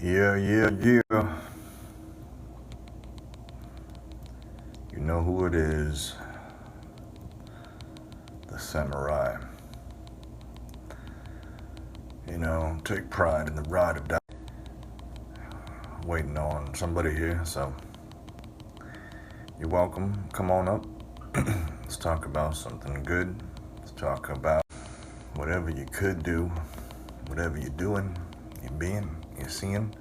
Yeah, yeah, yeah. You know who it is. The samurai. You know, take pride in the ride of die. Waiting on somebody here, so you're welcome. Come on up. Let's talk about something good. Let's talk about whatever you could do, whatever you're doing, you're being, you're seeing.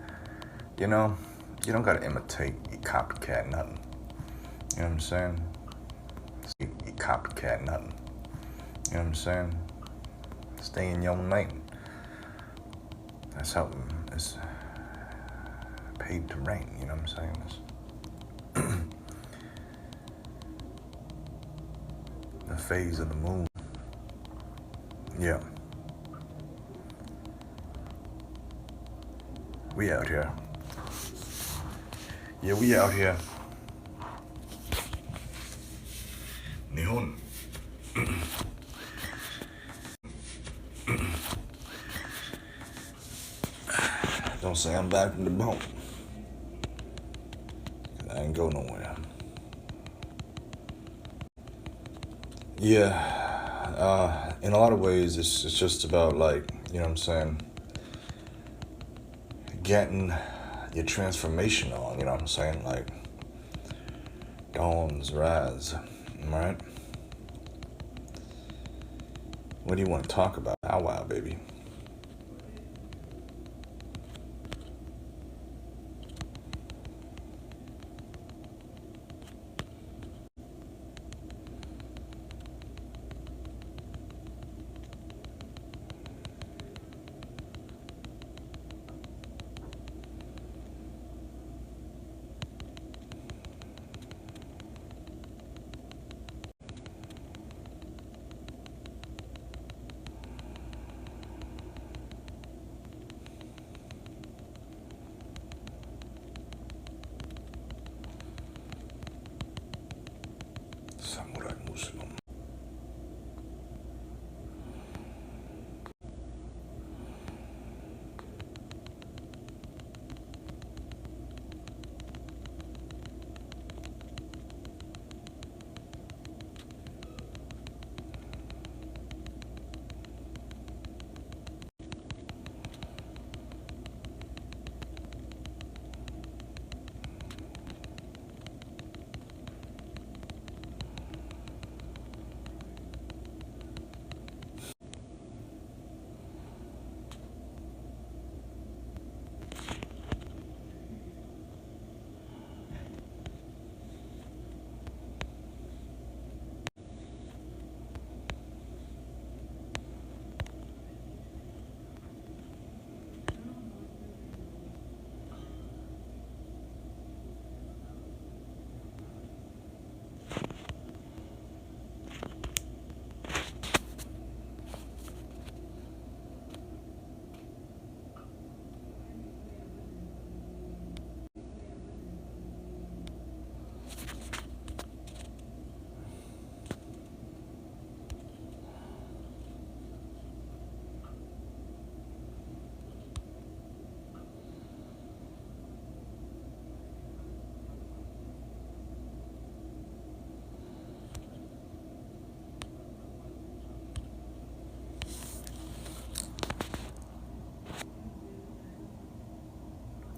You know, you don't gotta imitate, you copycat nothing. You know what I'm saying? You copycat nothing. You know what I'm saying? Stay in your lane. That's how it's paid to reign. You know what I'm saying? The phase of the moon. Yeah. We out here. Yeah, we out here. Nihon. Don't say I'm back from the boat. I ain't go nowhere. Yeah, in a lot of ways, it's just about like, you know what I'm saying, getting your transformation on, you know what I'm saying, like, dawns rise, right? What do you want to talk about? How wow, baby. Samurai Muslim.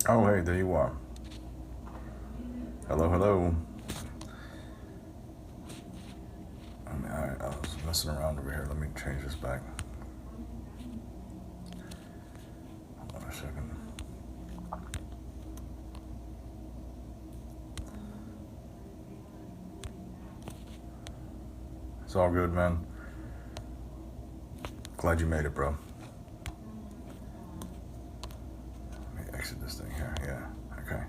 Oh, hey, there you are. Hello, hello. I was messing around over here. Let me change this back. Hold on a second. It's all good, man. Glad you made it, bro. Let me exit this thing here. Yeah, okay.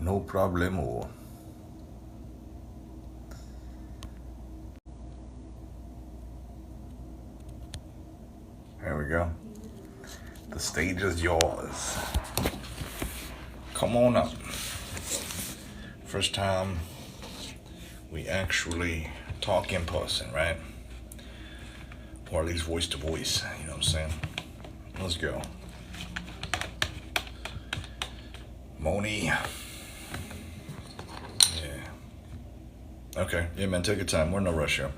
No problemo. There we go. The stage is yours. Come on up. First time we actually talk in person, right? Or at least voice to voice, you know what I'm saying? Let's go. Moni. Yeah. Okay. Yeah, man, take your time. We're in no rush here.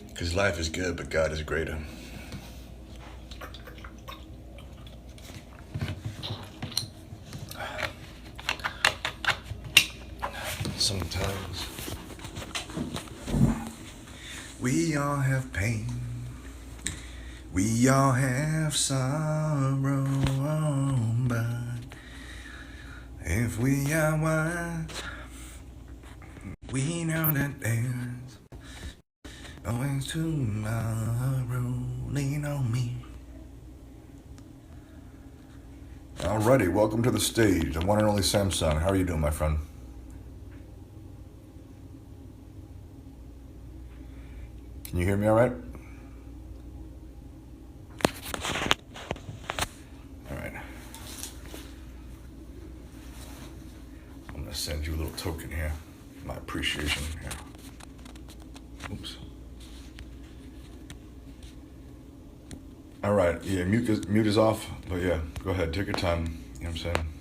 Because life is good, but God is greater. Sometimes we all have pain. We all have sorrow, but if we are wise, we know that there's always tomorrow. Lean on me. Alrighty, welcome to the stage, the one and only Samsung. How are you doing, my friend? Can you hear me all right? All right. I'm going to send you a little token here. My appreciation here. Oops. All right. Yeah, mute is off. But yeah, go ahead. Take your time. You know what I'm saying?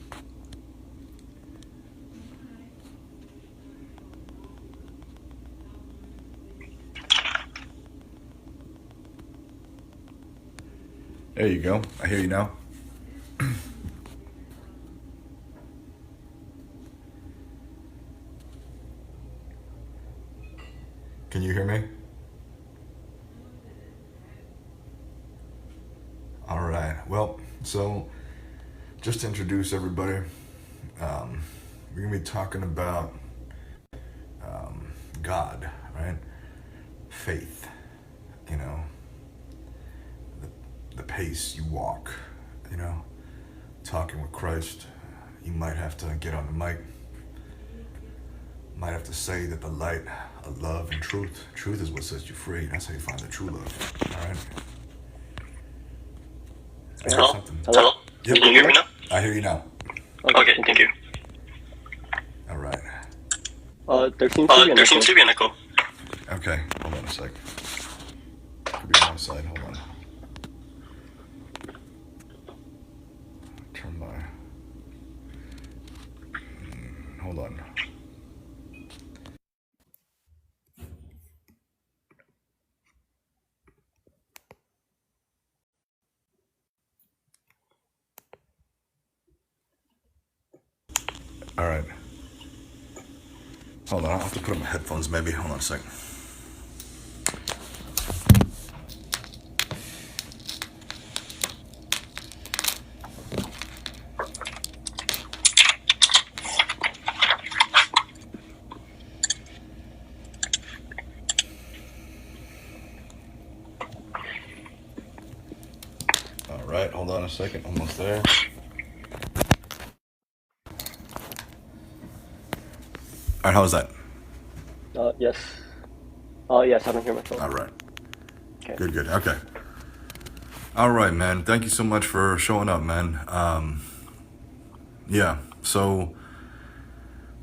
There you go. I hear you now. Can you hear me? All right. Well, so just to introduce everybody, we're going to be talking about God, right? Faith, you know, the pace you walk, you know, talking with Christ. You might have to get on the mic, might have to say that the light of love and truth is what sets you free. That's how you find the true love, all right? Hello? Hello? Yep. Can you hear me now? I hear you now. Okay, thank you. All right. There seems to be an echo. Okay, hold on a sec. Could be on my side, hold on. Turn my... Hold on. All right. Hold on, I'll have to put on my headphones maybe. Hold on a second. All right, hold on a second. Almost there. All right, how was that? Yes. Yes, I don't hear myself. All right. Okay. Good. Okay. All right, man. Thank you so much for showing up, man. Yeah, so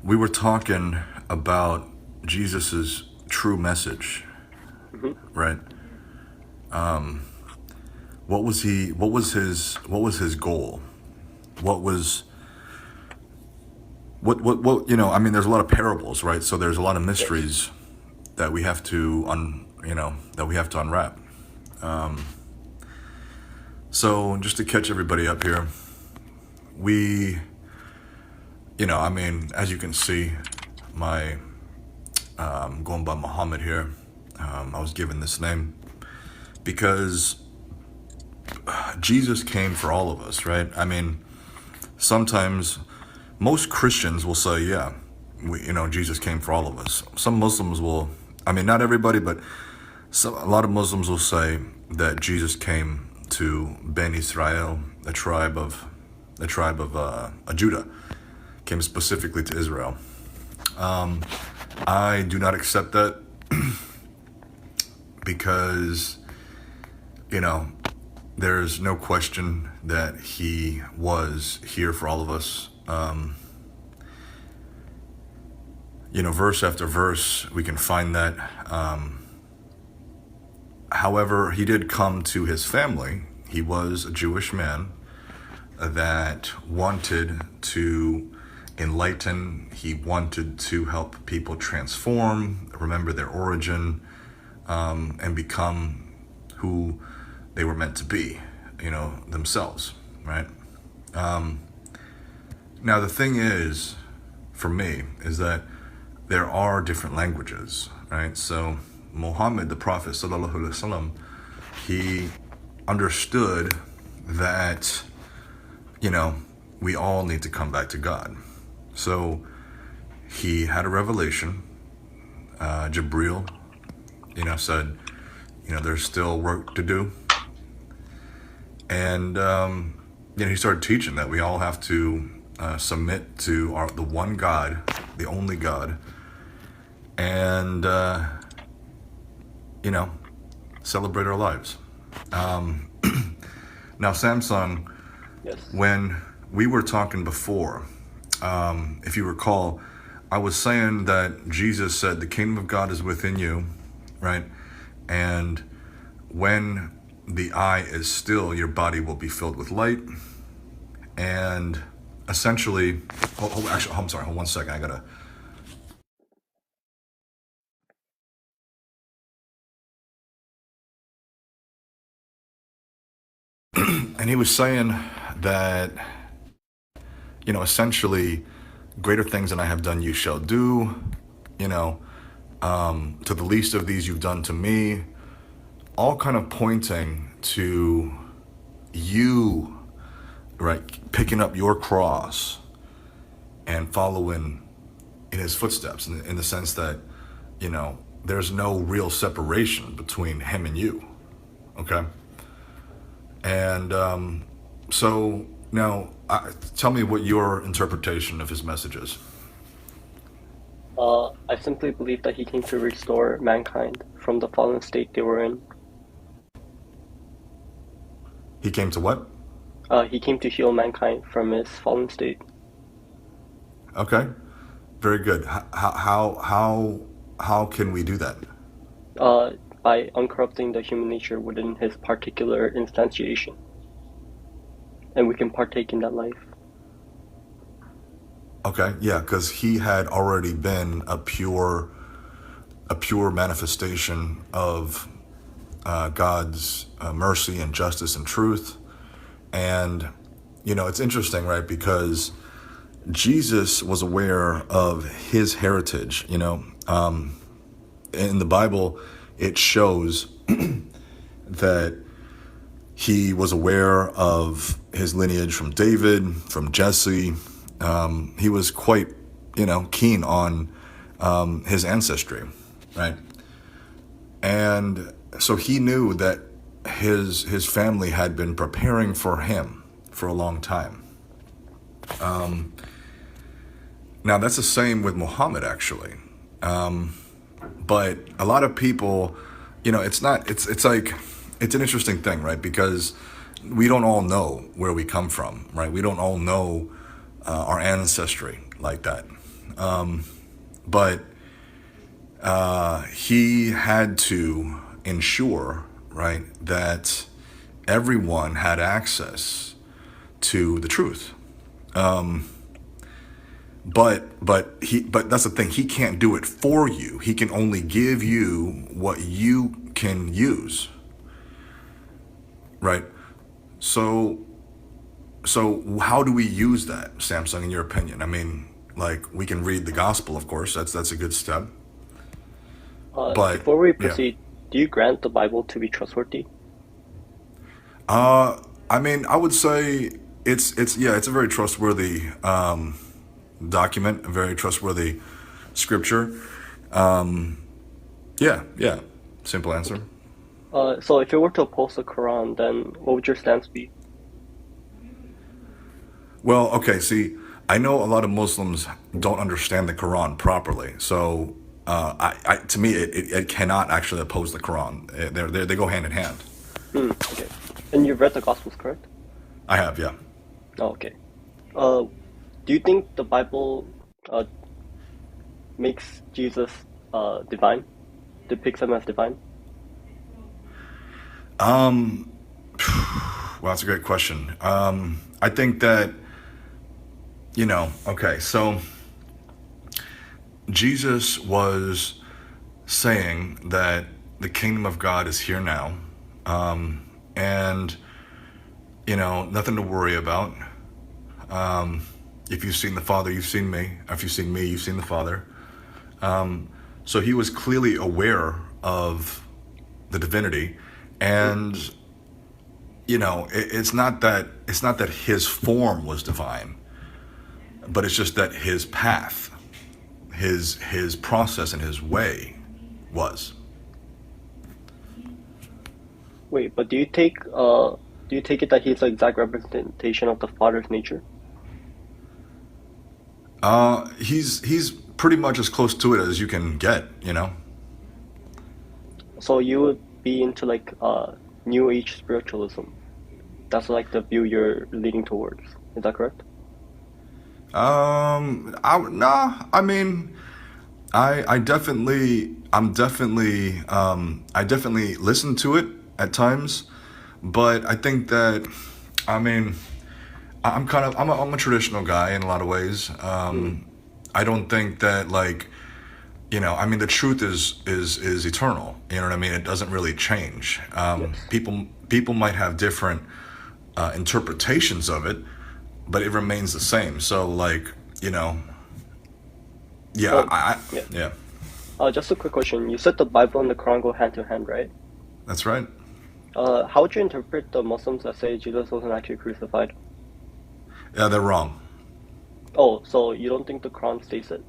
we were talking about Jesus's true message, right? What was his goal? What you know, I mean, there's a lot of parables, right? So there's a lot of mysteries that we have to unwrap. So just to catch everybody up here, we, you know, I mean, as you can see, my going by Muhammad here, I was given this name because Jesus came for all of us, right? I mean, sometimes most Christians will say, yeah, Jesus came for all of us. Some Muslims will, I mean, not everybody, but a lot of Muslims will say that Jesus came to Ben Israel, the tribe of Judah, came specifically to Israel. I do not accept that because, you know, there's no question that he was here for all of us. verse after verse, we can find that. However, he did come to his family. He was a Jewish man that wanted to enlighten. He wanted to help people transform, remember their origin, and become who they were meant to be, themselves, right? Now, the thing is, for me, is that there are different languages, right? So Muhammad, the Prophet, sallallahu alaihi wasallam, he understood that, we all need to come back to God. So he had a revelation. Jibril, said, there's still work to do. And, he started teaching that we all have to submit to the one God, the only God, and, celebrate our lives. Now, Samsung, Yes. when we were talking before, if you recall, I was saying that Jesus said the kingdom of God is within you, right? And when the eye is still, your body will be filled with light. And essentially, actually, I'm sorry, hold 1 second. I gotta. And he was saying that, essentially, greater things than I have done you shall do, to the least of these you've done to me, all kind of pointing to you, right, picking up your cross and following in his footsteps, in the sense that, there's no real separation between him and you, okay? And so now, tell me what your interpretation of his message is. I simply believe that he came to restore mankind from the fallen state they were in. He came to what? He came to heal mankind from his fallen state. Okay, very good. How can we do that? By uncorrupting the human nature within his particular instantiation. And we can partake in that life. Okay, yeah, because he had already been a pure manifestation of God's mercy and justice and truth. And, it's interesting, right? Because Jesus was aware of his heritage, in the Bible, it shows that he was aware of his lineage from David, from Jesse. He was quite, keen on his ancestry, right? And so he knew that his family had been preparing for him for a long time. Now that's the same with Muhammad, actually. But a lot of people, it's like, it's an interesting thing, right? Because we don't all know where we come from, right? We don't all know our ancestry like that. But he had to ensure, right, that everyone had access to the truth. But that's the thing. He can't do it for you. He can only give you what you can use. Right? So how do we use that, Samsung, in your opinion? I mean, like, we can read the gospel, of course. That's a good step. But before we proceed, do you grant the Bible to be trustworthy? I mean, I would say it's a very trustworthy document, a very trustworthy scripture. Yeah, simple answer. So if you were to oppose the Quran, then what would your stance be? Well, okay, see, I know a lot of Muslims don't understand the Quran properly, so to me, it cannot actually oppose the Quran. They go hand in hand. Okay. And you've read the Gospels, correct? I have, yeah. Oh, okay. Do you think the Bible makes Jesus divine, depicts him as divine? Um, well, that's a great question. I think that, okay, so Jesus was saying that the kingdom of God is here now, and, nothing to worry about. If you've seen the Father, you've seen me. If you've seen me, you've seen the Father. So he was clearly aware of the divinity, and it's not that his form was divine, but it's just that his path, his process, and his way was. Wait, but do you take it that he's the exact representation of the Father's nature? He's pretty much as close to it as you can get. So you would be into like New Age spiritualism. That's like the view you're leading towards. Is that correct? I mean, I definitely listen to it at times, but I think that, I mean, I'm a traditional guy in a lot of ways. Mm, I don't think that, like, I mean, the truth is eternal. You know what I mean? It doesn't really change. yes. People might have different interpretations of it, but it remains the same. So, like, you know, yeah, Oh, yeah. yeah, Just a quick question. You said the Bible and the Quran go hand to hand, right? that's right. How would you interpret the Muslims that say Jesus wasn't actually crucified? Yeah, they're wrong. Oh, so you don't think the Quran states it?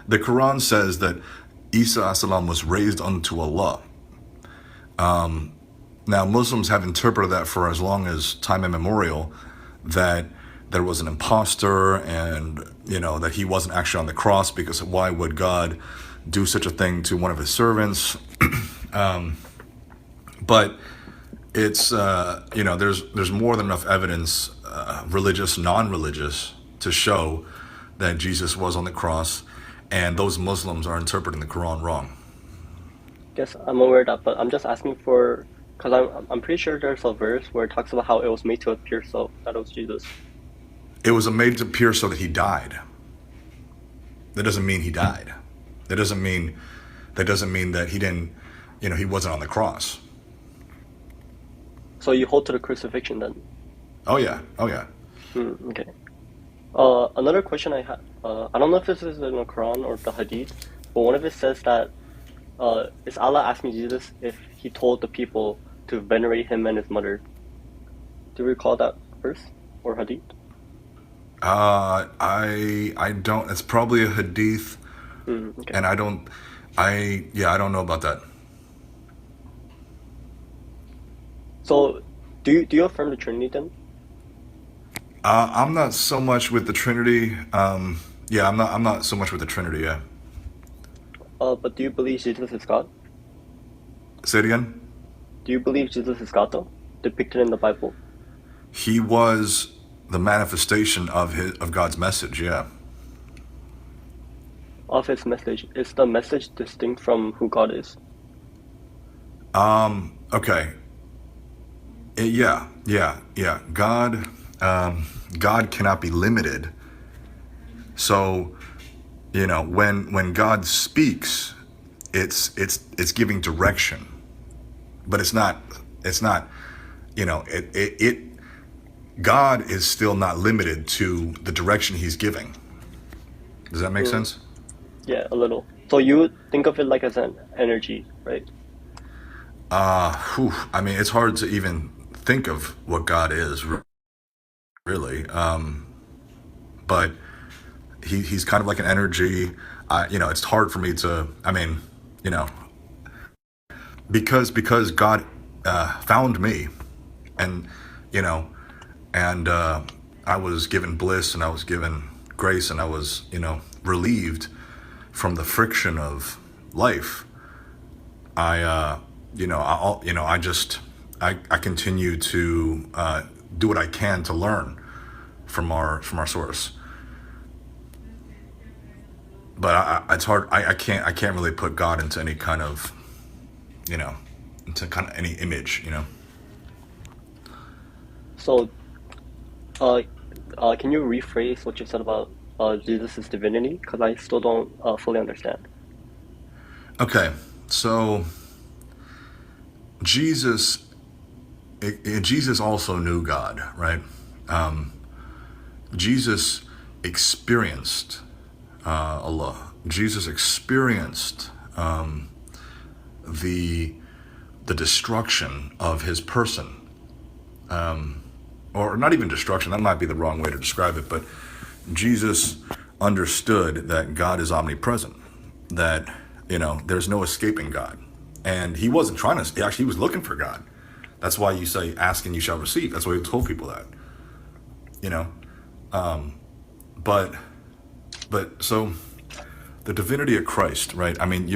The Quran says that Isa as-salam was raised unto Allah. Now, Muslims have interpreted that for as long as time immemorial, that there was an imposter, and that he wasn't actually on the cross, because why would God do such a thing to one of his servants? But it's there's more than enough evidence, religious, non-religious, to show that Jesus was on the cross, and those Muslims are interpreting the Quran wrong. Guess I'm aware of that, but I'm just asking for because I'm pretty sure there's a verse where it talks about how it was made to appear so that it was Jesus. It was made to appear so that he died. That doesn't mean he died. That doesn't mean that he didn't, he wasn't on the cross. So you hold to the crucifixion then? Oh yeah, oh yeah. Okay. Another question I had. I don't know if this is in the Quran or the Hadith, but one of it says that is Allah asking Jesus if he told the people to venerate him and his mother. Do you recall that verse or Hadith? I don't. It's probably a hadith, Okay. and I don't. I don't know about that. So do you affirm the Trinity then? I'm not so much with the Trinity. Yeah, I'm not so much with the Trinity. Yeah. But do you believe Jesus is God? Say it again. Do you believe Jesus is God though, depicted in the Bible? He was the manifestation of God's message. Yeah. Of his message, is the message distinct from who God is? Okay. Yeah. God cannot be limited. So, when God speaks, it's giving direction, but it's not. It God is still not limited to the direction He's giving. Does that make Mm, sense? yeah, a little. So you would think of it like as an energy, right? I mean, it's hard to even think of what God is, really. But he's kind of like an energy. It's hard for me to. I mean, you know, because God found me, and you know, and I was given bliss, and I was given grace, and I was relieved from the friction of life. I I just I continue to do what I can to learn from our source. but it's hard. I can't really put God into any kind of, you know, into kind of any image, you know. So, uh, can you rephrase what you said about Jesus' divinity? Because I still don't fully understand. Okay, so Jesus, Jesus also knew God, right? Jesus experienced Allah. Jesus experienced the the destruction of his person, or not even destruction. That might be the wrong way to describe it, but Jesus understood that God is omnipresent. That there's no escaping God, and he wasn't trying to. Actually, he was looking for God. That's why you say, "Ask and you shall receive." That's why he told people that. You know, but so the divinity of Christ, right? I mean,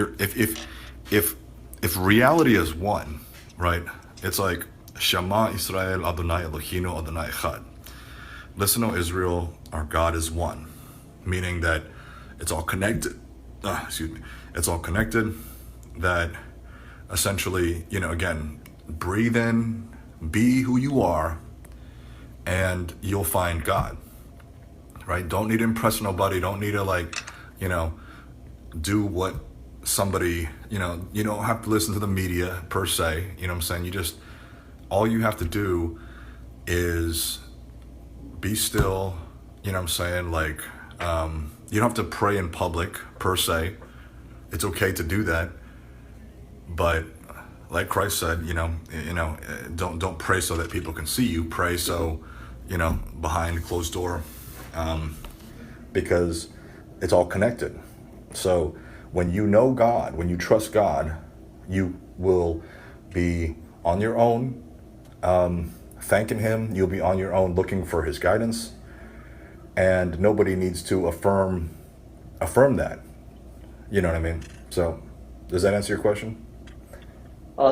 if reality is one, right? It's like Shema Israel Adonai Eloheinu Adonai Echad. Listen, O Israel, our God is one, meaning that it's all connected. Excuse me, it's all connected. That essentially, again, breathe in, be who you are, and you'll find God. Right? Don't need to impress nobody. Don't need to do what somebody, you don't have to listen to the media per se. You know what I'm saying? All you have to do is be still. You know what I'm saying? You don't have to pray in public per se. It's okay to do that. But like Christ said, don't pray so that people can see you. Pray so, behind closed door, because it's all connected. So when you know God, when you trust God, you will be on your own, thanking him. You'll be on your own looking for his guidance, and nobody needs to affirm that. You know what I mean? So does that answer your question?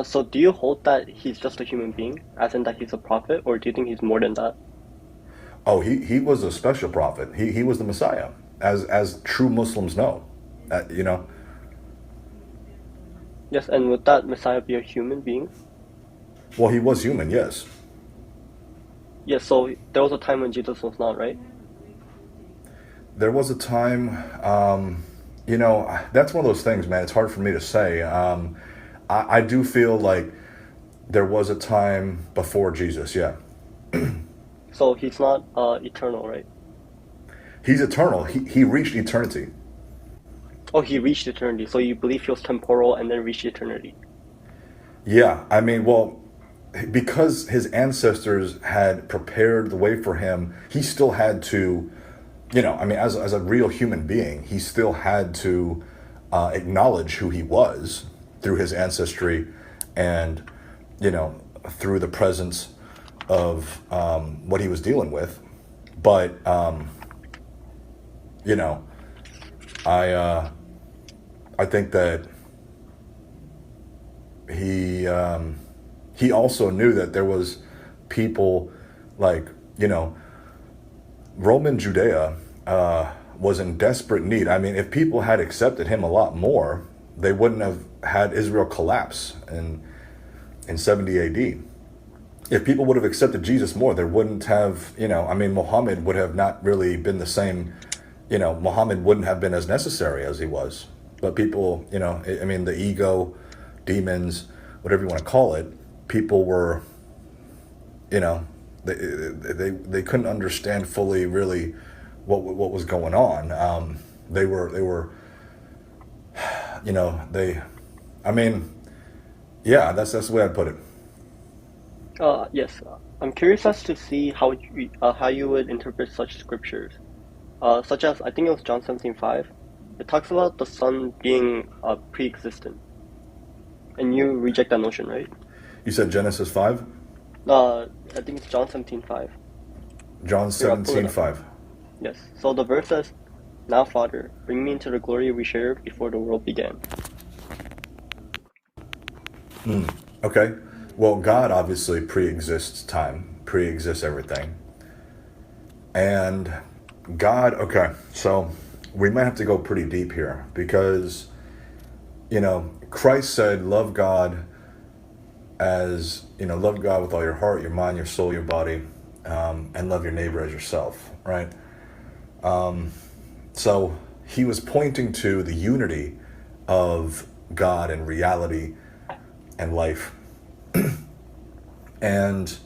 So do you hold that he's just a human being, as in that he's a prophet, or do you think he's more than that? Oh, he was a special prophet. He was the Messiah, as true Muslims know. You know. Yes, and would that Messiah be a human being? Well, he was human, yes. Yes, so there was a time when Jesus was not, right? There was a time, that's one of those things, man. It's hard for me to say. I do feel like there was a time before Jesus, yeah. So he's not eternal, right? He's eternal. He reached eternity. Oh, he reached eternity. So you believe he was temporal and then reached eternity. Yeah, I mean, well, because his ancestors had prepared the way for him, he still had to, I mean, as a real human being, he still had to acknowledge who he was through his ancestry and, through the presence of what he was dealing with. But, I think that he also knew that there was people like, Roman Judea was in desperate need. I mean, if people had accepted him a lot more, they wouldn't have had Israel collapse in 70 AD. If people would have accepted Jesus more, there wouldn't have, Muhammad would have not really been the same, Muhammad wouldn't have been as necessary as he was. But people, the ego, demons, whatever you want to call it, people were, they couldn't understand fully really what was going on. They were, yeah, that's the way I'd put it. Yes, I'm curious as to see how you would interpret such scriptures, such as I think it was John 17:5. It talks about the Son being pre-existent, and you reject that notion, right? You said Genesis 5? I think it's John 17:5. John Here, I'll pull it up. 17:5. Yes. So the verse says, "Now, Father, bring me into the glory we shared before the world began." Okay. Well, God obviously pre-exists time, pre-exists everything. And God, okay, so we might have to go pretty deep here because, Christ said, love God love God with all your heart, your mind, your soul, your body, and love your neighbor as yourself, right? So he was pointing to the unity of God and reality and life. And,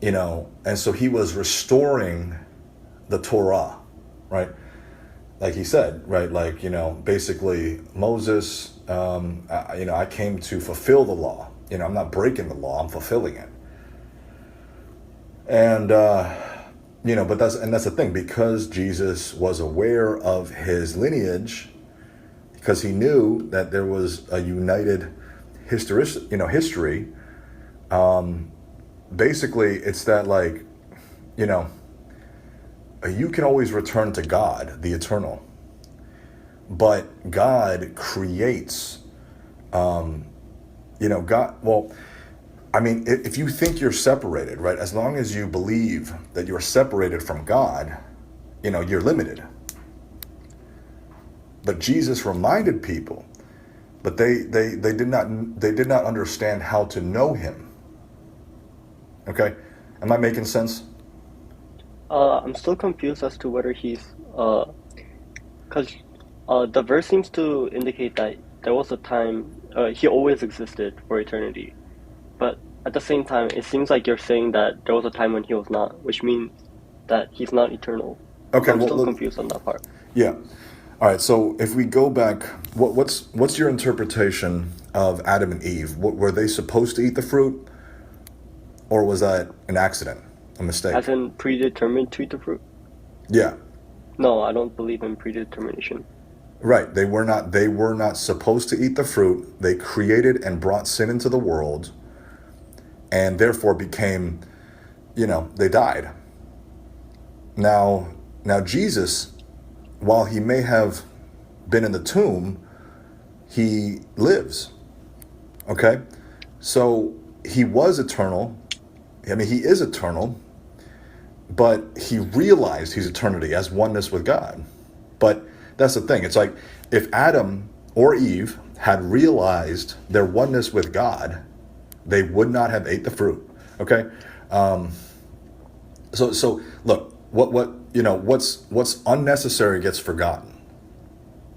and so he was restoring the Torah, right? Like he said, right? Like, basically Moses, I came to fulfill the law. I'm not breaking the law, I'm fulfilling it. And, but that's the thing, because Jesus was aware of his lineage, because he knew that there was a united history. Basically, it's that, like, you can always return to God, the eternal, but God creates, God, well, I mean, if you think you're separated, right, as long as you believe that you're separated from God, you're limited. But Jesus reminded people, but they did not understand how to know him. Okay, am I making sense? I'm still confused as to whether he's because the verse seems to indicate that there was a time he always existed for eternity, but at the same time, it seems like you're saying that there was a time when he was not, which means that he's not eternal. Okay, So I'm still confused on that part. yeah. All right. So if we go back, what's your interpretation of Adam and Eve? Were they supposed to eat the fruit, or was that an accident, a mistake? As in predetermined to eat the fruit? Yeah. No, I don't believe in predetermination. Right. They were not. They were not supposed to eat the fruit. They created and brought sin into the world, and therefore became, they died. Now Jesus, while he may have been in the tomb, he lives. Okay? So he was eternal. I mean, he is eternal, but he realized his eternity as oneness with God. But that's the thing. It's like if Adam or Eve had realized their oneness with God, they would not have ate the fruit. Okay? So look, what's unnecessary gets forgotten.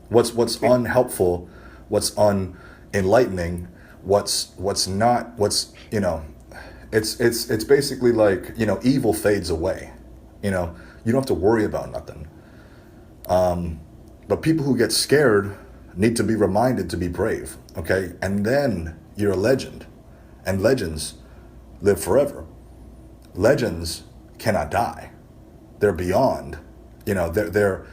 What's unhelpful, what's unenlightening, what's not, it's basically like, evil fades away. You don't have to worry about nothing. But people who get scared need to be reminded to be brave, okay? And then you're a legend. And legends live forever. Legends cannot die. They're beyond, they're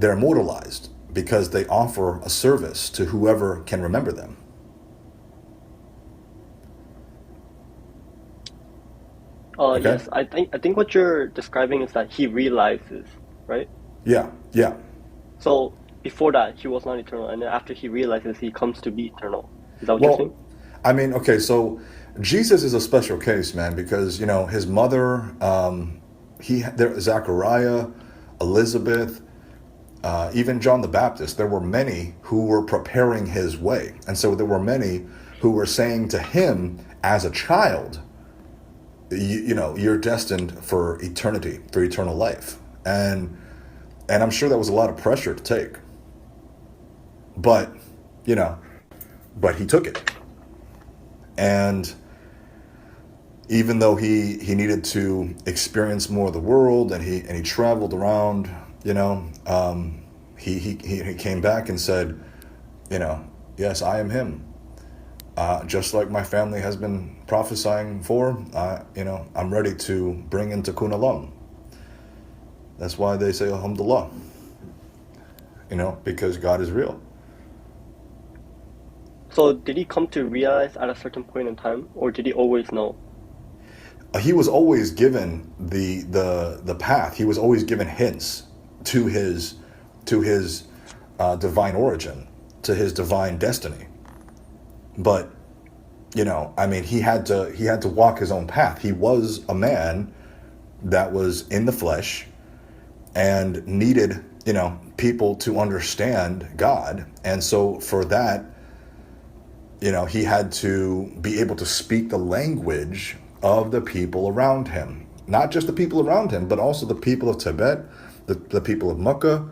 immortalized because they offer a service to whoever can remember them. Okay? Yes, I think what you're describing is that he realizes, right? Yeah, yeah. So before that, he was not eternal, and then after he realizes, he comes to be eternal. Is that what you're saying? Well, I mean, okay, so Jesus is a special case, man, because, his mother, Zachariah, Elizabeth, even John the Baptist, there were many who were preparing his way. And so there were many who were saying to him as a child, you're destined for eternity, for eternal life. And I'm sure that was a lot of pressure to take. But, but he took it. And even though he needed to experience more of the world, and he traveled around, he came back and said, yes, I am him. Just like my family has been prophesying for, I'm ready to bring in Tikkun Olam. That's why they say Alhamdulillah, because God is real. So did he come to realize at a certain point in time, or did he always know? He was always given the path. He was always given hints to his divine origin, to his divine destiny. But he had to walk his own path. He was a man that was in the flesh and needed people to understand God. And so for that, he had to be able to speak the language of the people around him. Not just the people around him, but also the people of Tibet, the people of Mecca,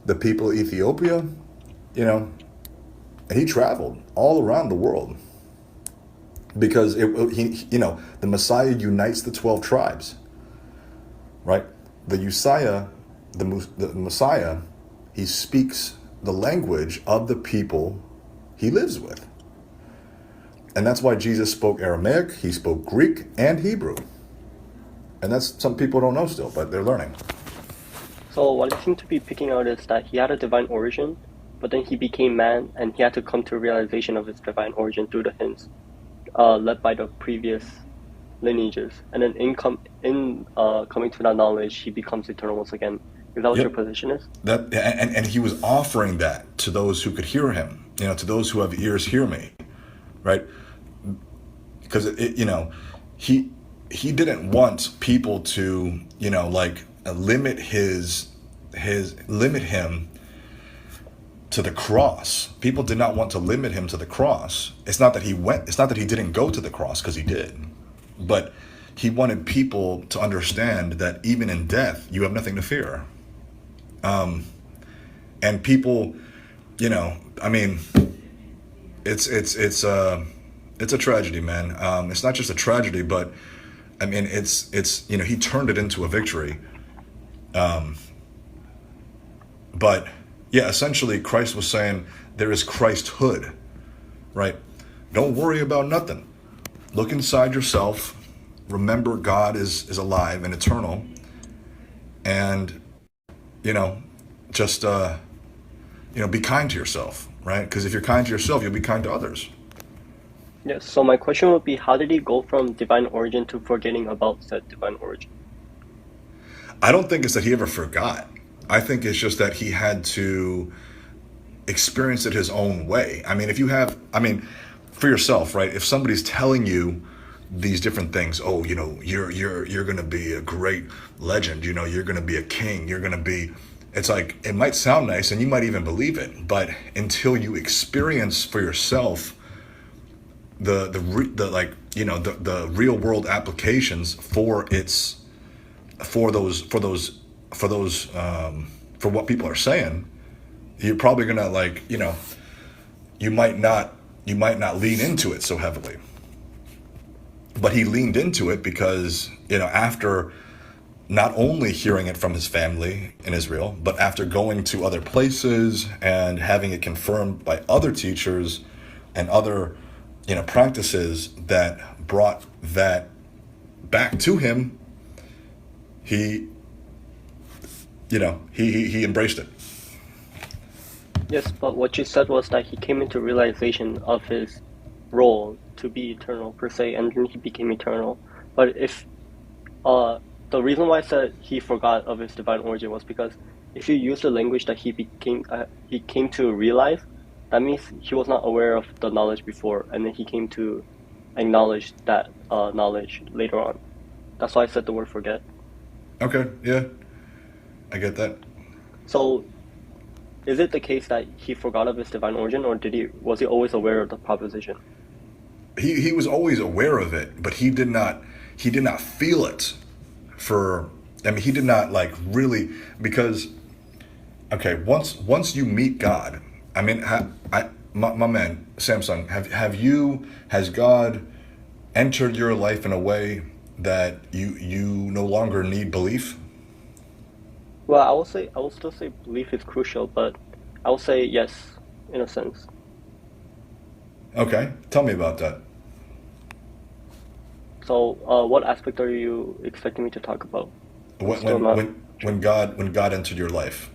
the people of Ethiopia, and he traveled all around the world because the Messiah unites the 12 tribes, right? The Messiah, he speaks the language of the people he lives with. And that's why Jesus spoke Aramaic, he spoke Greek and Hebrew. And that's some people don't know still, but they're learning. So what I seem to be picking out is that he had a divine origin, but then he became man, and he had to come to a realization of his divine origin through the hints led by the previous lineages. And then coming to that knowledge, he becomes eternal once again. Is that what your Yep. position is? And he was offering that to those who could hear him, to those who have ears hear me, right? Because he didn't want people to limit him to the cross. People did not want to limit him to the cross. It's not that he didn't go to the cross, because he did, but he wanted people to understand that even in death you have nothing to fear. And people, I mean, it's a tragedy, man. It's not just a tragedy, but I mean, it's he turned it into a victory. But yeah, essentially Christ was saying there is Christhood, right? Don't worry about nothing. Look inside yourself. Remember God is alive and eternal. And, just, be kind to yourself, right? Because if you're kind to yourself, you'll be kind to others. Yes. So my question would be, how did he go from divine origin to forgetting about said divine origin? I don't think it's that he ever forgot. I think it's just that he had to experience it his own way. I mean, for yourself, right? If somebody's telling you these different things, oh, you're going to be a great legend, you're going to be a king, it's like, it might sound nice and you might even believe it, but until you experience for yourself the real world applications for what people are saying, you're probably gonna you might not lean into it so heavily. But he leaned into it because after not only hearing it from his family in Israel, but after going to other places and having it confirmed by other teachers and other practices that brought that back to him, he he embraced it. Yes, but what you said was that he came into realization of his role to be eternal per se, and then he became eternal. But if the reason why I said he forgot of his divine origin was because if you use the language that he came to realize, that means he was not aware of the knowledge before, and then he came to acknowledge that knowledge later on. That's why I said the word forget. Okay, yeah, I get that. So, is it the case that he forgot of his divine origin, or was he always aware of the proposition? He was always aware of it, but he did not feel it he did not really, because okay, once you meet God, I mean, my man Samsung, has God entered your life in a way that you no longer need belief? Well, I will still say belief is crucial, but I will say yes, in a sense. Okay, tell me about that. So, what aspect are you expecting me to talk about? I'm When still when not. when when God entered your life,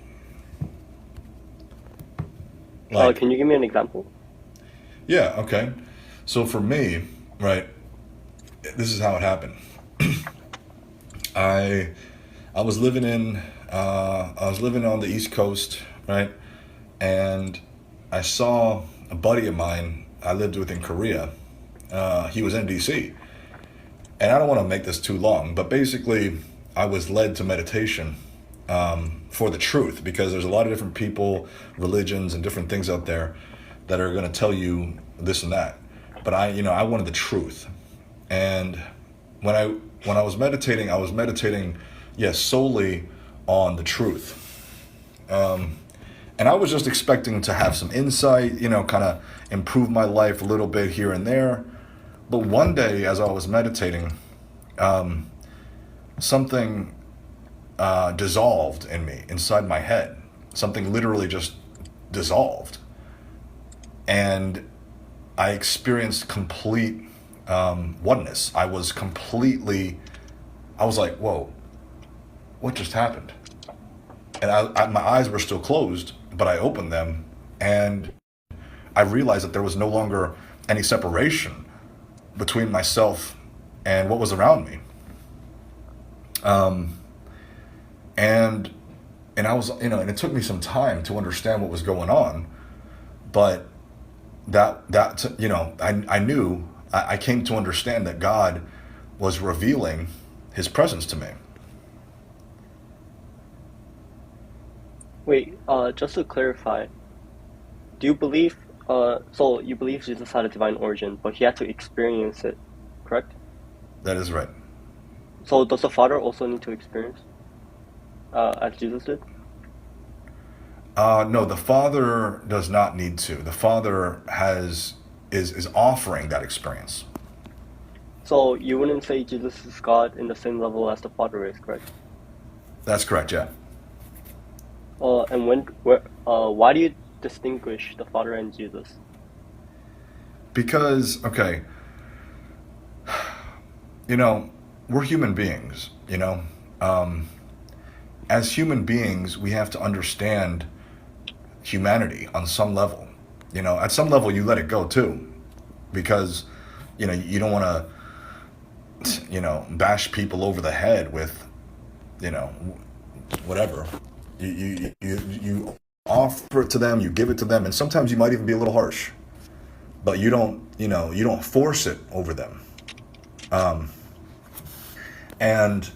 like, Can you give me an example? yeah, okay. So for me, right, this is how it happened. I I was living on the East Coast, right, and I saw a buddy of mine I lived with in Korea. He was in DC, and I don't want to make this too long, but basically, I was led to meditation, for the truth, because there's a lot of different people, religions, and different things out there that are going to tell you this and that. But I wanted the truth. And when I was meditating, yes, solely on the truth. And I was just expecting to have some insight, kind of improve my life a little bit here and there. But one day, as I was meditating, something dissolved in me, inside my head. Something literally just dissolved. And I experienced complete oneness. I was like, whoa, what just happened? And my eyes were still closed, but I opened them, and I realized that there was no longer any separation between myself and what was around me. And I was, and it took me some time to understand what was going on, but I knew, I came to understand that God was revealing his presence to me. Wait, just to clarify, do you believe, so you believe Jesus had a divine origin, but he had to experience it, correct? That is right. So does the Father also need to experience, as Jesus did? No, the Father does not need to. The Father is offering that experience. So you wouldn't say Jesus is God in the same level as the Father is, correct? That's correct, yeah. And why do you distinguish the Father and Jesus? Because, okay, we're human beings, as human beings, we have to understand humanity on some level. At some level, you let it go too, because, you don't want to, bash people over the head with, whatever. You offer it to them, you give it to them, and sometimes you might even be a little harsh, but you don't force it over them. And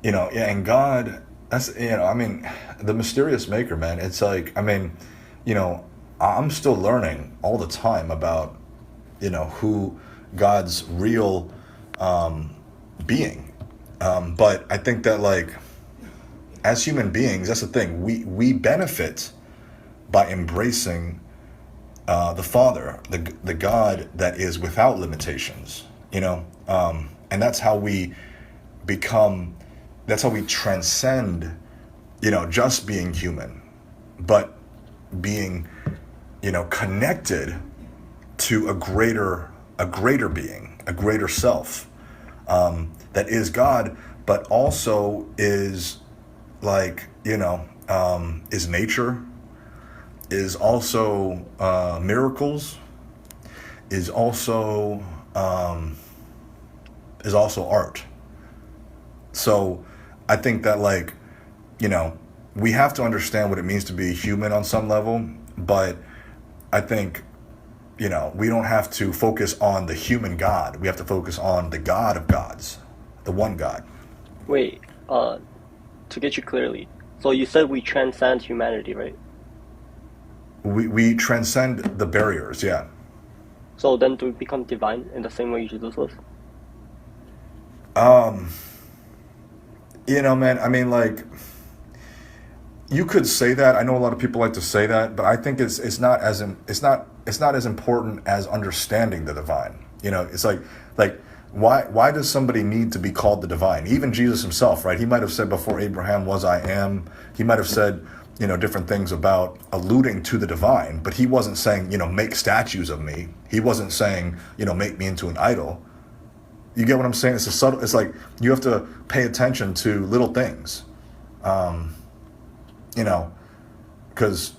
and God, that's, the mysterious maker, man. It's like, I'm still learning all the time about, who God's real being. But I think that, like, as human beings, that's the thing. We benefit by embracing the Father, the God that is without limitations. And that's how we become. That's how we transcend, just being human, but being, connected to a greater being, a greater self, that is God, but also is, like, is nature, is also miracles, is also art. So I think that, like, we have to understand what it means to be human on some level, but I think, we don't have to focus on the human God. We have to focus on the God of gods, the one God. Wait, to get you clearly, so you said we transcend humanity, right? We transcend the barriers, yeah. So then do we become divine in the same way Jesus was? Man, like, you could say that. I know a lot of people like to say that, but I think it's not as important as understanding the divine. It's like why does somebody need to be called the divine? Even Jesus himself, right? He might have said, before Abraham was, I am. He might have said, different things about alluding to the divine, but he wasn't saying, make statues of me. He wasn't saying, make me into an idol. You get what I'm saying? It's like you have to pay attention to little things, because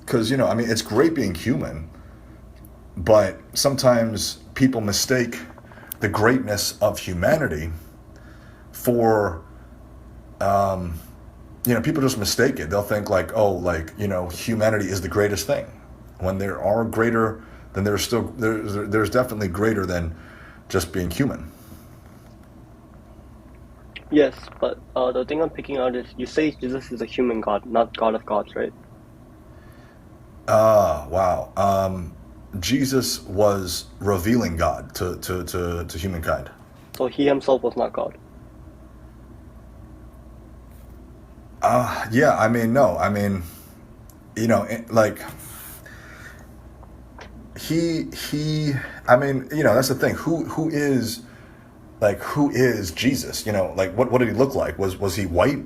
it's great being human, but sometimes people mistake the greatness of humanity for, people just mistake it. They'll think, like, humanity is the greatest thing, when there are greater, then there's definitely greater than just being human. Yes, but the thing I'm picking out is you say Jesus is a human God, not God of gods, right? Ah, wow. Jesus was revealing God to humankind. So he himself was not God. Yeah, I mean, no, I mean, like he, I mean, that's the thing. Who is Jesus? Like what did he look like? Was he white?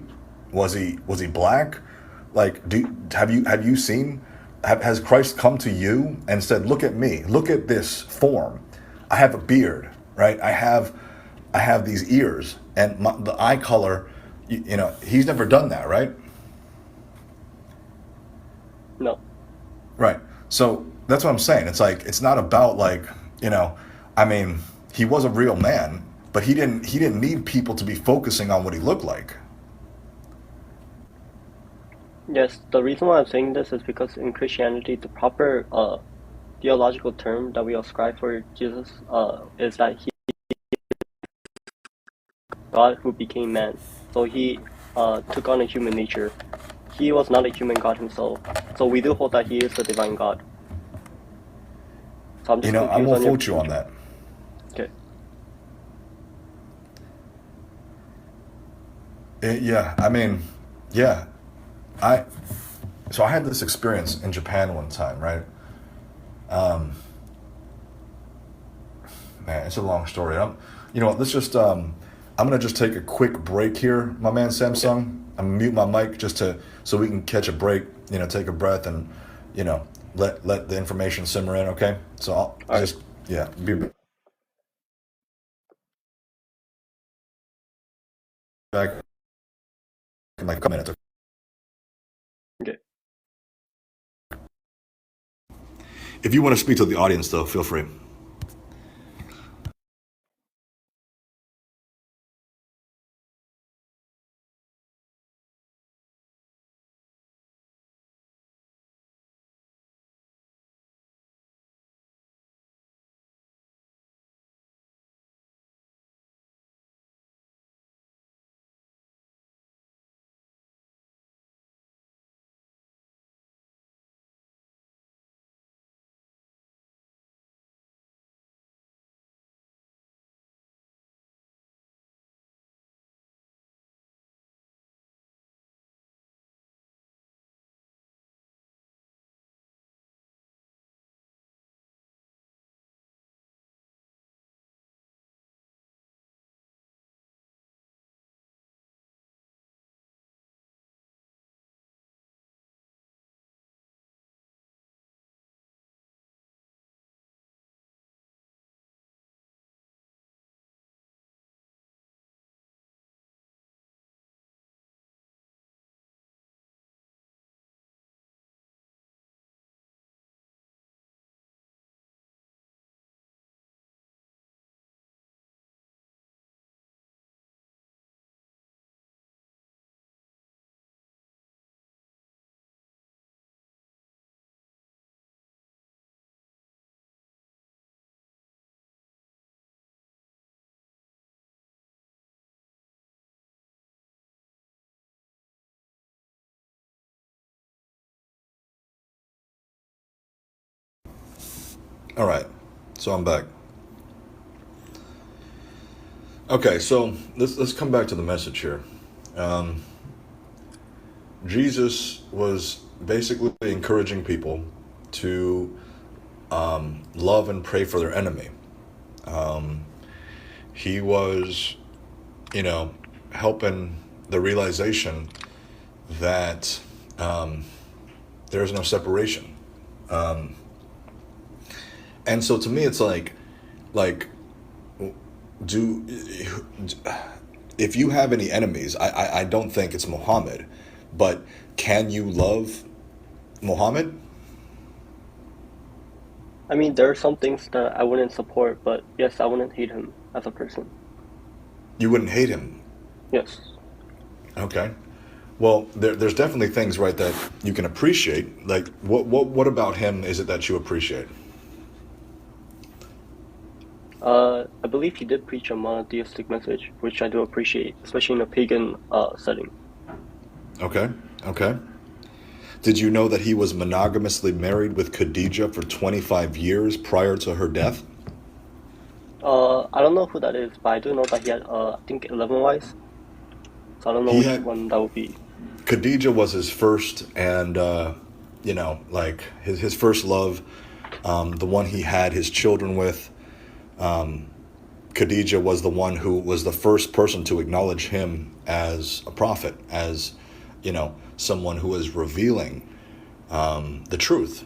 Was he black? Like, have you seen? Has Christ come to you and said, "Look at me. Look at this form. I have a beard, right? I have these ears and the eye color." He's never done that, right? No. Right. So that's what I'm saying. It's like it's not about like, you know, I mean, he was a real man, but he didn't need people to be focusing on what he looked like. Yes, the reason why I'm saying this is because in Christianity, the proper theological term that we ascribe for Jesus is that he God who became man. So he took on a human nature. He was not a human God himself. So we do hold that he is the divine God. So I'm just I confused won't on your fault you on position. that. Okay. Yeah, I mean, yeah, I so I had this experience in Japan one time, right? Man, it's a long story. You know what? Let's just I'm gonna just take a quick break here, my man Okay. Samsung. I'm gonna mute my mic just to so we can catch a break. Take a breath and you know let the information simmer in. Okay, so I'll All right. just yeah be back in like a couple minutes. Okay. If you want to speak to the audience, though, feel free. All right, so I'm back. Okay, so let's come back to the message here. Um, Jesus was basically encouraging people to love and pray for their enemy. He was, you know, helping the realization that there's no separation. And so to me, it's like, do if you have any enemies, I don't think it's Muhammad, but can you love Muhammad? I mean, there are some things that I wouldn't support, but yes, I wouldn't hate him as a person. You wouldn't hate him. Yes. Okay. Well, there's definitely things, right, that you can appreciate. Like, what about him is it that you appreciate? I believe he did preach a monotheistic message, which I do appreciate, especially in a pagan setting. Okay. Okay. Did you know that he was monogamously married with Khadijah for 25 years prior to her death? I don't know who that is, but I do know that he had, I think, 11 wives. So I don't know He which had one that would be. Khadijah was his first, and like his first love, the one he had his children with. Khadijah was the one who was the first person to acknowledge him as a prophet, as someone who was revealing the truth.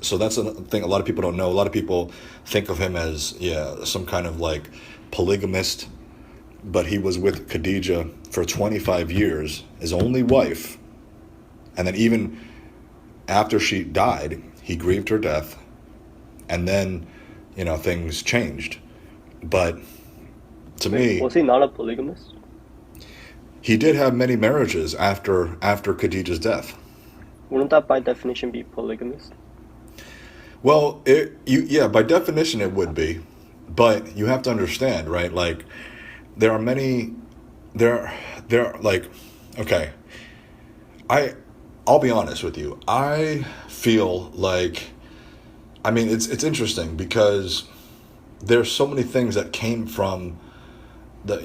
So that's a thing a lot of people don't know. A lot of people think of him as some kind of like polygamist, but he was with Khadijah for 25 years, his only wife, and then even after she died, he grieved her death, and then things changed. But to Wait, me, was he not a polygamist? he did have many marriages after Khadijah's death. Wouldn't that by definition be polygamist? Well, by definition it would be, but you have to understand, right? Like there are many, there are like, okay, I I'll be honest with you. I feel like, I mean, it's interesting because there's so many things that came from the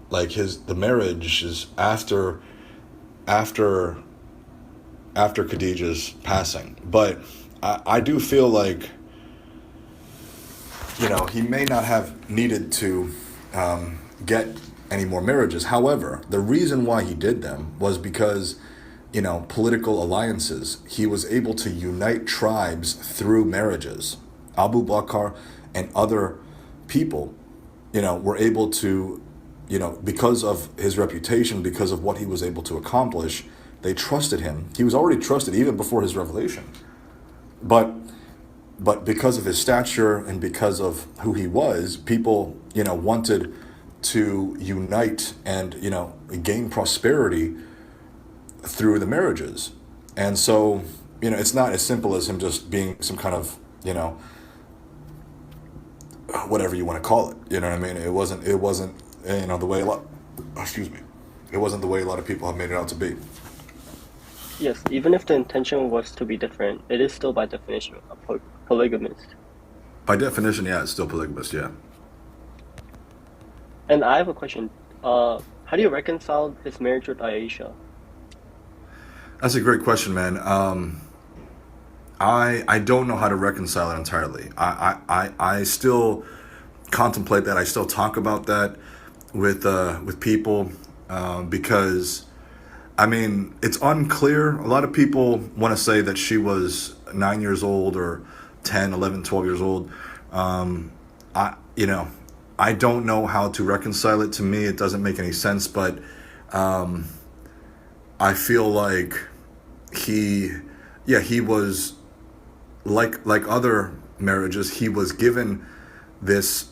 like the marriage is after after Khadijah's passing, but I do feel like he may not have needed to get any more marriages. However, the reason why he did them was because political alliances. He was able to unite tribes through marriages. Abu Bakr and other people were able to because of his reputation, because of what he was able to accomplish, they trusted him. He was already trusted even before his revelation, but because of his stature and because of who he was, people wanted to unite and gain prosperity through the marriages. And so it's not as simple as him just being some kind of whatever you want to call it. You know what I mean? It wasn't the way a lot, excuse me, it wasn't the way a lot of people have made it out to be. Yes, even if the intention was to be different, it is still by definition a polygamist. By definition, yeah, it's still polygamous. Yeah. And I have a question. How do you reconcile his marriage with Aisha? That's a great question, man. I don't know how to reconcile it entirely. I still contemplate that. I still talk about that with people because I mean it's unclear. A lot of people want to say that she was 9 years old or 10, 11, 12 years old. I I don't know how to reconcile it. To me, it doesn't make any sense. But I feel like he was like other marriages. He was given this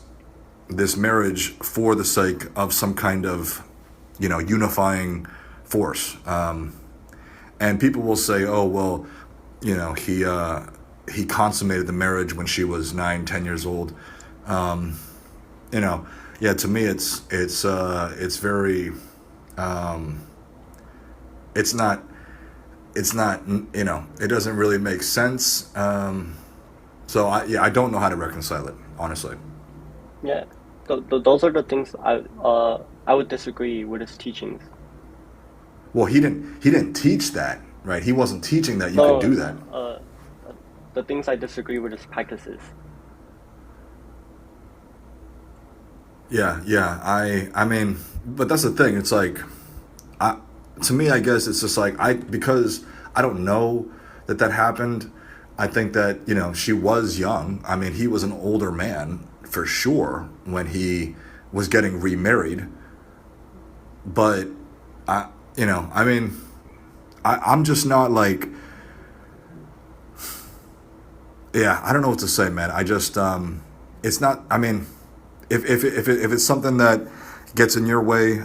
marriage for the sake of some kind of unifying force. And people will say, oh well, he consummated the marriage when she was 9, 10 years old. Yeah, to me it's very it's not it doesn't really make sense. So I don't know how to reconcile it, honestly. Yeah, those are the things I would disagree with his teachings. Well, he didn't teach that, right? He wasn't teaching that you could No, do that. the things I disagree with his practices. Yeah. I mean, but that's the thing. It's like, I to me, I guess it's just like because I don't know that happened. I think that she was young. I mean, he was an older man for sure when he was getting remarried. But I mean, I'm just not like, yeah, I don't know what to say, man. I just it's not. I mean, if it's something that gets in your way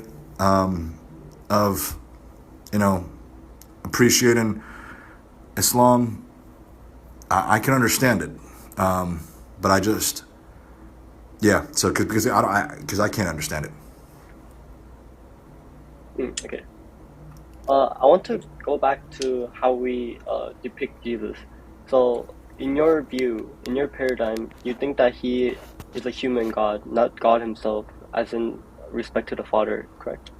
of appreciating Islam, I can understand it. But I just, yeah. So because I can't understand it. Okay. I want to go back to how we depict Jesus. So, in your view, in your paradigm, you think that he is a human God, not God himself, as in respect to the Father, correct?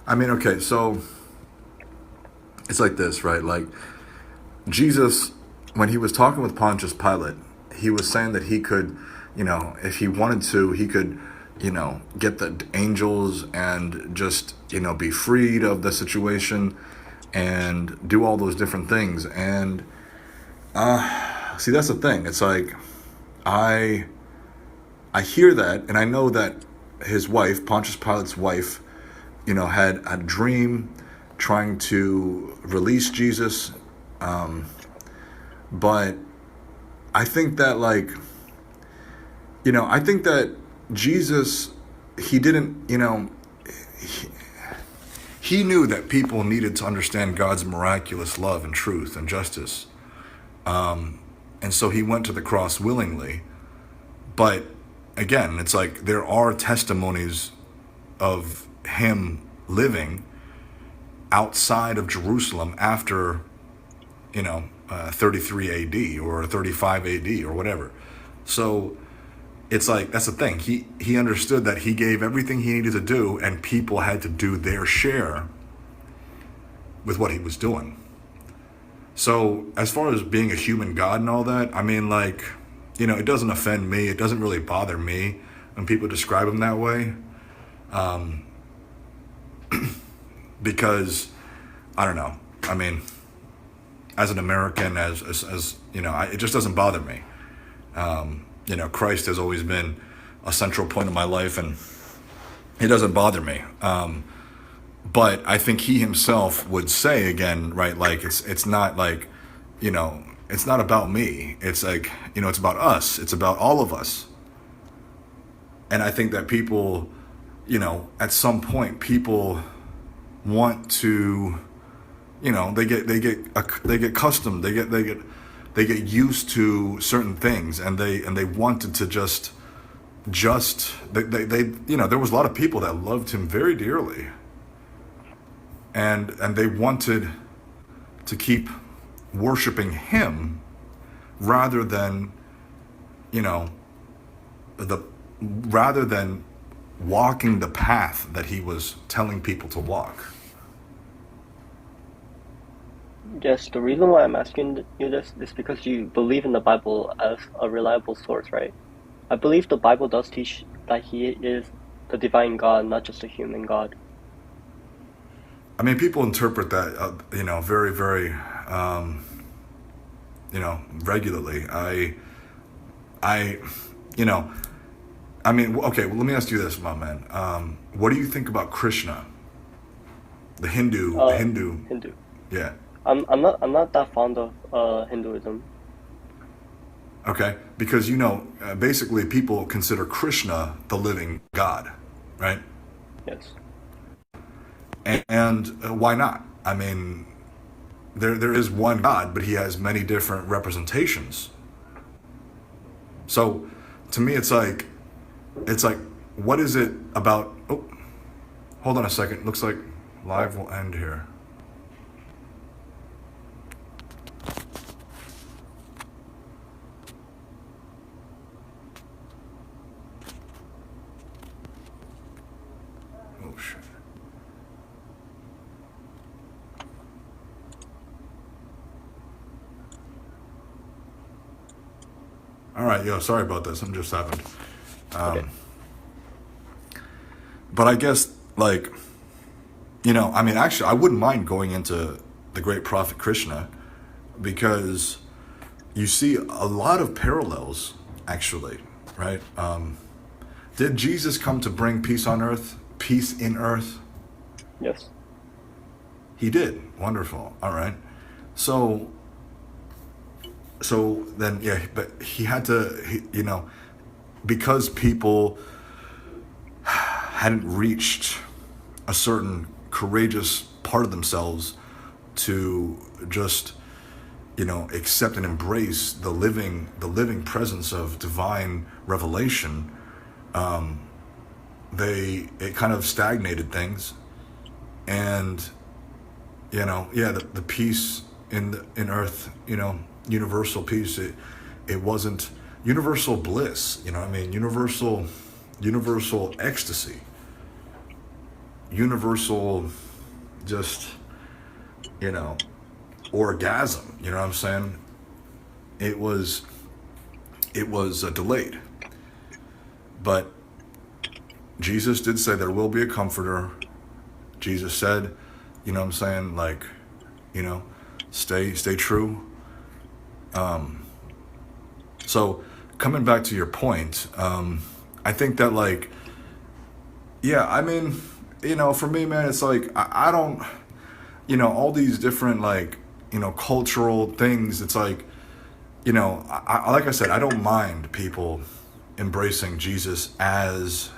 I mean, okay, so it's like this, right? Like Jesus, when he was talking with Pontius Pilate, he was saying that he could, if he wanted to, he could, get the angels and just, be freed of the situation and do all those different things. And see, that's the thing. It's like I I hear that, and I know that his wife, Pontius Pilate's wife, had a dream trying to release Jesus. But I think that, I think that Jesus, he didn't, he knew that people needed to understand God's miraculous love and truth and justice. And so he went to the cross willingly. But again, it's like there are testimonies of him living outside of Jerusalem after, 33 AD or 35 AD or whatever. So it's like, that's the thing. He understood that he gave everything he needed to do, and people had to do their share with what he was doing. So as far as being a human God and all that, I mean, it doesn't offend me. It doesn't really bother me when people describe him that way. Because, I don't know. I mean, as an American, as it just doesn't bother me. Christ has always been a central point of my life, and it doesn't bother me. But I think he himself would say again, right? Like it's not like, it's not about me. It's like, it's about us. It's about all of us. And I think that people, at some point, people want to, they get accustomed. They get used to certain things, and they wanted to just there was a lot of people that loved him very dearly. And they wanted to keep worshiping him rather than, rather than walking the path that he was telling people to walk. Yes, the reason why I'm asking you this is because you believe in the Bible as a reliable source, right? I believe the Bible does teach that he is the divine God, not just a human God. I mean, people interpret that, very, very, regularly. Okay, well, let me ask you this, my man. What do you think about Krishna? The Hindu. Hindu. Yeah. I'm not that fond of Hinduism. Okay, because basically people consider Krishna the living God, right? Yes. And why not? I mean, there is one God, but he has many different representations. So, to me, it's like, what is it about? Oh, hold on a second. Looks like live will end here. Oh shit. All right, sorry about this. I'm just having. Okay. But I guess, actually, I wouldn't mind going into the great prophet Krishna, because you see a lot of parallels, actually, right? Did Jesus come to bring peace on earth, peace in earth? Yes. He did. Wonderful. All right. So then, yeah, but he had to, because people hadn't reached a certain courageous part of themselves to just, accept and embrace the living presence of divine revelation, it kind of stagnated things. And the peace in earth, universal peace, it wasn't universal bliss, universal ecstasy, universal just orgasm, you know what I'm saying? It was delayed. But Jesus did say there will be a comforter. Jesus said, you know what I'm saying, like, stay true. So coming back to your point, I think that, like, yeah, I mean, for me, man, it's like, I don't, all these different, like, cultural things. It's like, like I said, I don't mind people embracing Jesus as,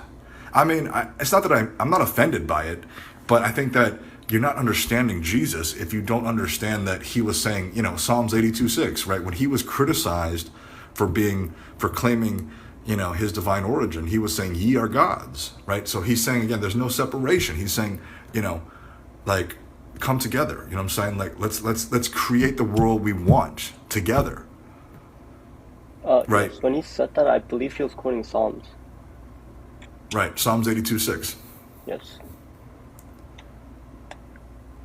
it's not that I'm not offended by it, but I think that you're not understanding Jesus if you don't understand that he was saying, Psalms 82:6, right? When he was criticized for claiming, his divine origin, he was saying, ye are gods, right? So he's saying, again, there's no separation. He's saying, like, come together. You know what I'm saying? Like, let's create the world we want together. Right. Yes, when he said that, I believe he was quoting Psalms. Right. Psalms 82:6. Yes.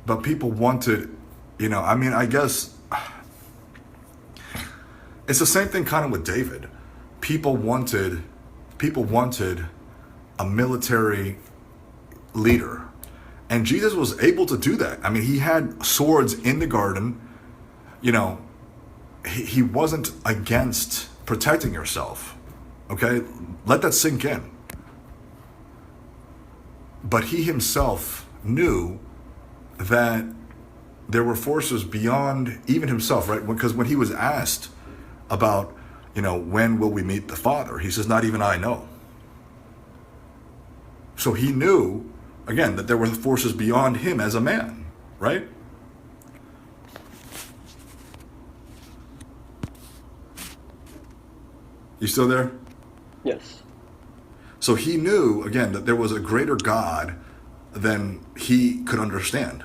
But people wanted, I guess it's the same thing kind of with David. People wanted a military leader. And Jesus was able to do that. I mean, he had swords in the garden. He wasn't against protecting yourself. Okay? Let that sink in. But he himself knew that there were forces beyond even himself, right? Because when he was asked about, when will we meet the Father, he says, not even I know. So he knew, again, that there were forces beyond him as a man, right? You still there? Yes. So he knew, again, that there was a greater God than he could understand.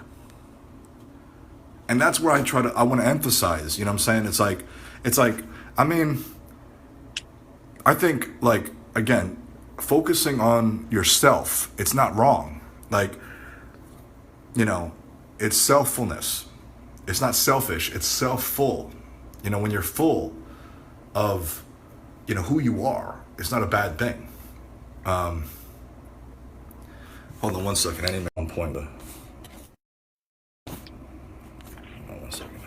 And that's where I want to emphasize, you know what I'm saying? It's like, I think, like, again, focusing on yourself, it's not wrong. Like, it's selffulness. It's not selfish, it's self-full. When you're full of, who you are, it's not a bad thing. Hold on one second, I need to make one point. Hold on 1 second.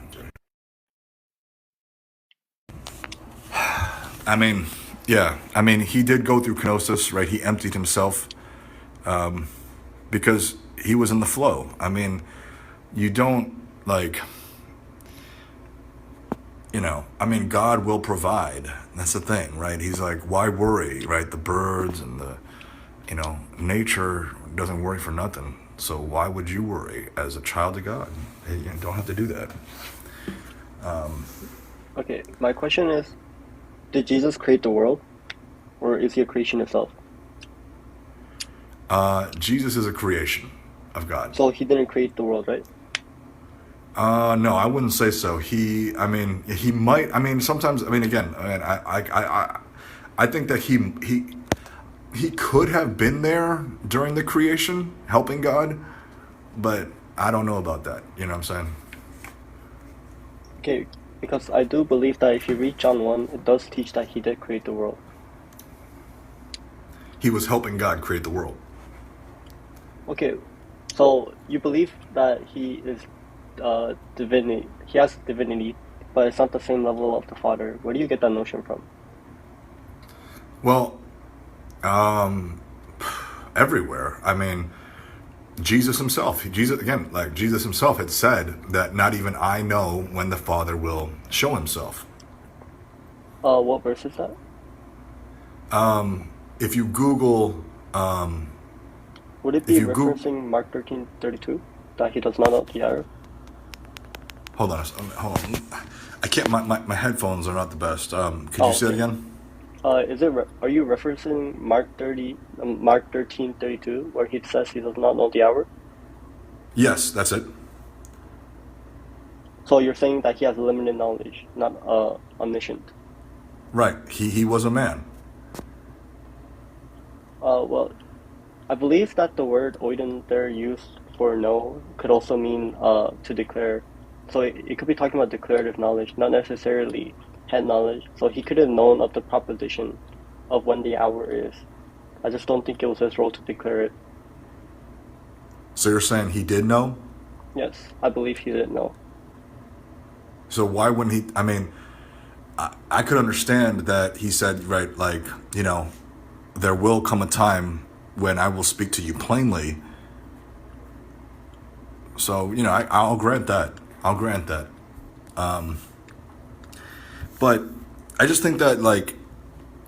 He did go through kenosis, right? He emptied himself because he was in the flow. You don't, like, God will provide. That's the thing, right? He's like, why worry, right? The birds and the, nature doesn't worry for nothing. So why would you worry as a child of God? You don't have to do that. Okay, my question is, did Jesus create the world, or is he a creation himself? Jesus is a creation of God. So he didn't create the world, right? No, I wouldn't say so. He might. Sometimes. Again, I think that he could have been there during the creation, helping God, but I don't know about that. You know what I'm saying? Okay, because I do believe that if you read John 1, it does teach that he did create the world. He was helping God create the world. Okay, so you believe that he is divinity. He has divinity, but it's not the same level of the Father. Where do you get that notion from? Well, everywhere. Jesus himself. Jesus himself had said that not even I know when the Father will show himself. What verse is that? If you Google, would it be referencing Mark 13:32 that he does not know the hour? Hold on. Hold on. I can't. My headphones are not the best. Could you Oh, say it okay. again? Are you referencing Mark 13:32, where he says he does not know the hour? Yes, that's it. So you're saying that he has limited knowledge, not omniscient. Right. He was a man. Well, I believe that the word oiden there used for know could also mean to declare. So it could be talking about declarative knowledge, not necessarily head knowledge. So he could have known of the proposition of when the hour is. I just don't think it was his role to declare it. So you're saying he did know? Yes, I believe he didn't know. So why wouldn't he? I mean, I could understand that he said, right, like, there will come a time when I will speak to you plainly. So, I'll grant that. I'll grant that. But I just think that, like,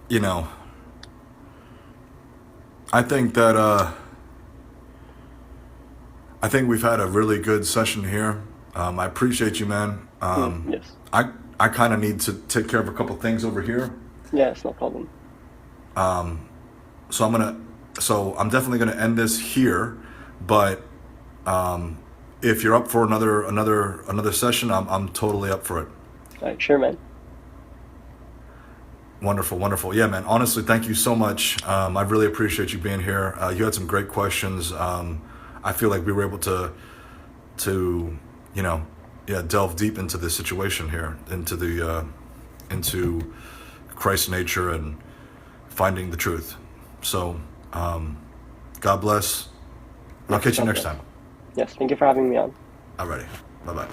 you know, I think that, I think we've had a really good session here. I appreciate you, man. Yes. I kind of need to take care of a couple things over here. Yes, no problem. So I'm definitely gonna end this here, but if you're up for another session, I'm totally up for it. All right, sure, man. Wonderful, wonderful. Yeah, man. Honestly, thank you so much. I really appreciate you being here. You had some great questions. I feel like we were able to delve deep into this situation here, into Christ's nature and finding the truth. So, God bless. I'll catch you God next bless. time. Yes, thank you for having me on. Alrighty. Bye bye.